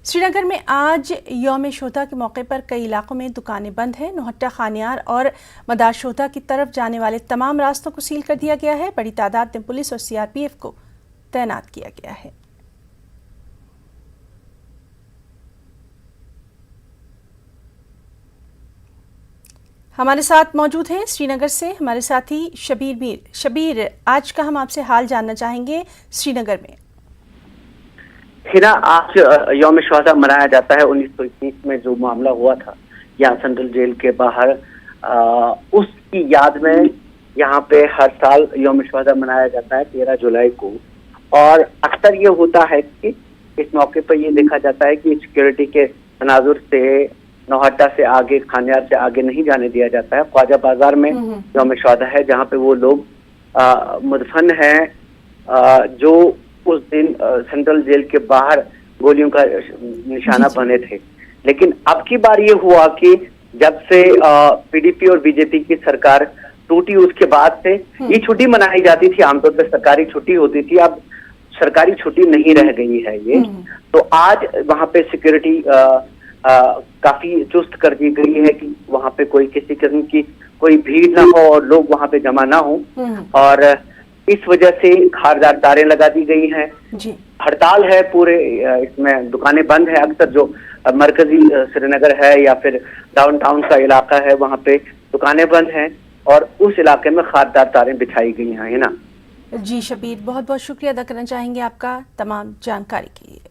श्रीनगर में आज यौम शोधा के मौके पर कई इलाकों में दुकानें बंद हैं। नौहट्टा, खानियार और मदार शोधा की तरफ जाने वाले तमाम रास्तों को सील कर दिया गया है। बड़ी तादाद में पुलिस और सीआरपीएफ को तैनात किया गया है। हमारे साथ मौजूद हैं श्रीनगर से हमारे साथी शबीर मीर। शबीर, आज का हम आपसे हाल जानना चाहेंगे श्रीनगर में। हिना, आज यौम शुहदा मनाया जाता है। 1921 में जो मामला हुआ था यहाँ सेंट्रल जेल के बाहर, उसकी याद में यहाँ पे हर साल यौम शुहदा मनाया जाता है 13 जुलाई को। और अक्सर ये होता है कि इस मौके पर ये देखा जाता है कि सिक्योरिटी के तनाजुर से नौहट्टा से आगे, खानियार से आगे नहीं जाने दिया जाता है। ख्वाजा बाजार में यौम शुहदा है जहाँ पे वो लोग मुदफन हैं जो उस दिन सेंट्रल जेल के बाहर गोलियों का निशाना बने थे। लेकिन अब की बार ये हुआ कि जब से पीडीपी और बीजेपी की सरकार टूटी, उसके बाद से ये छुट्टी मनाई जाती थी। आमतौर पर सरकारी छुट्टी होती थी, अब सरकारी छुट्टी नहीं रह गई है ये। तो आज वहां पे सिक्योरिटी काफी चुस्त कर दी गई है कि वहां पे कोई किसी किस्म की कोई भीड़ ना हो और लोग वहां पे जमा ना हो। और इस वजह से खारदार तारें लगा दी गई हैं। हड़ताल है पूरे, इसमें दुकानें बंद है। अक्सर जो मरकजी श्रीनगर है या फिर डाउनटाउन का इलाका है वहां पे दुकानें बंद हैं और उस इलाके में खारदार तारें बिछाई गई हैं। है ना जी शबीर, बहुत बहुत शुक्रिया अदा करना चाहेंगे आपका तमाम जानकारी के लिए।